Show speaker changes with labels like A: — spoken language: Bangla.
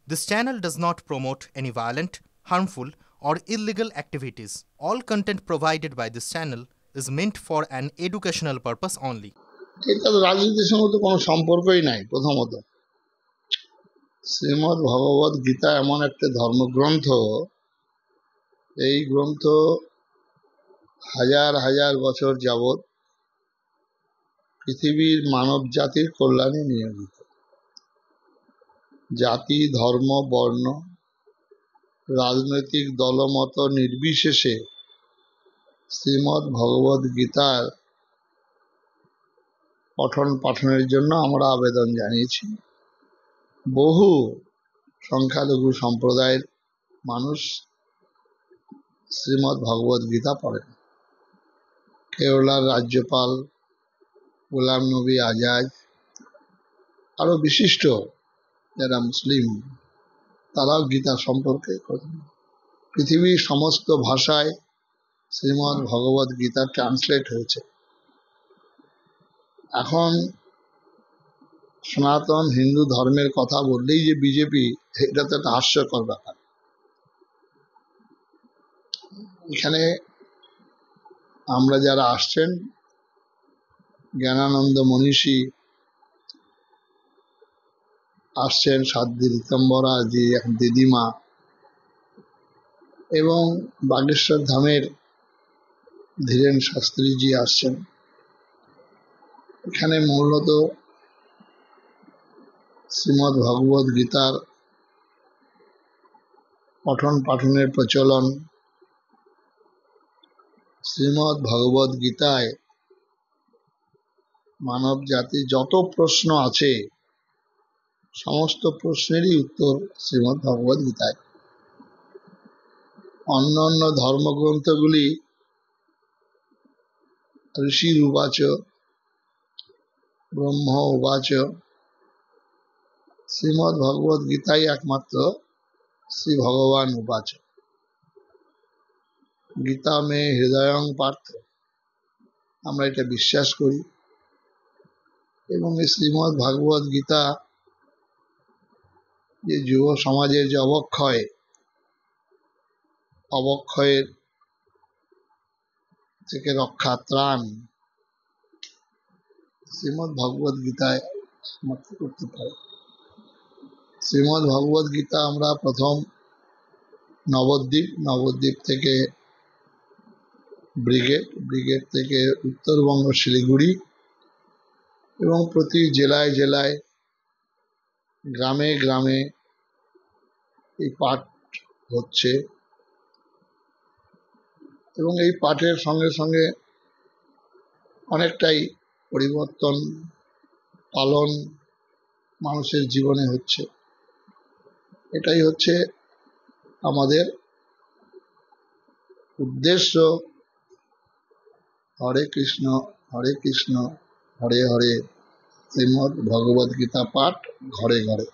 A: This channel does not promote any violent, harmful, or illegal activities. All content provided by this channel is meant for an educational purpose only.
B: এটা তো রাজনীতির সঙ্গে তো কোনো সম্পর্কই নাই। প্রথমত, শ্রীমদ্ ভগবদ গীতা এমন একটা ধর্মগ্রন্থ, এই গ্রন্থ হাজার হাজার বছর যাবৎ পৃথিবীর মানব জাতির কল্যাণে নিয়োজিত। জাতি, ধর্ম, বর্ণ, রাজনৈতিক দলমত নির্বিশেষে শ্রীমদ্ ভগবদ গীতার পঠন পাঠনের জন্য আমরা আবেদন জানিয়েছি। বহু সংখ্যালঘু সম্প্রদায়ের মানুষ শ্রীমদ্ ভগবদ গীতা পড়েন। কেরালার রাজ্যপাল গোলাম নবী আজাদ, আরো বিশিষ্ট যারা মুসলিম, তারাও গীতা সম্পর্কে করেন। পৃথিবীর সমস্ত ভাষায় শ্রীমদ্ ভগবদ গীতা ট্রান্সলেট হয়েছে। এখন সনাতন হিন্দু ধর্মের কথা বললেই যে বিজেপি, এটা তো একটা হাস্যকর ব্যাপার। এখানে আমরা যারা আসছেন, জ্ঞানানন্দ মনীষী আসছেন, সাধ্বী রীতম্বরা জি, দিদিমা, এবং বাগেশ্বর ধামের ধীরেন শাস্ত্রীজি আসছেন। এখানে মূলত শ্রীমদ্ ভগবদ গীতার পঠন পাঠনের প্রচলন, শ্রীমদ্ ভগবদ গীতায় মানব জাতির যত প্রশ্ন আছে সমস্ত প্রশ্নেরই উত্তর শ্রীমদ্ ভগবদ গীতায়। অন্য অন্য ধর্মগ্রন্থগুলি ঋষির উবাচ, ব্রহ্ম উবাচ, শ্রীমদ্ ভগবদ গীতাই একমাত্র শ্রী ভগবান উবাচ। গীতা মে হৃদয়ং পার্থ, আমরা এটা বিশ্বাস করি। এবং এই শ্রীমদ্ ভাগবত গীতা যে যুব সমাজের যে অবক্ষয়ের থেকে রক্ষা ত্রাণ, শ্রীমদ্ ভগবত গীতায় একমাত্র করতে পারে। শ্রীমদ্ ভগবত গীতা আমরা প্রথম নবদ্বীপ থেকে ব্রিগেড থেকে উত্তরবঙ্গ শিলিগুড়ি, এবং প্রতি জেলায় জেলায়, গ্রামে গ্রামে এই পাঠ হচ্ছে। এবং এই পাঠের সঙ্গে সঙ্গে অনেকটাই পরিবর্তন পালন মানুষের জীবনে হচ্ছে। এটাই হচ্ছে আমাদের উদ্দেশ্য। হরে কৃষ্ণ হরে কৃষ্ণ হরে হরে, শ্রীমদ্ ভগবদ গীতা পাঠ ঘরে ঘরে।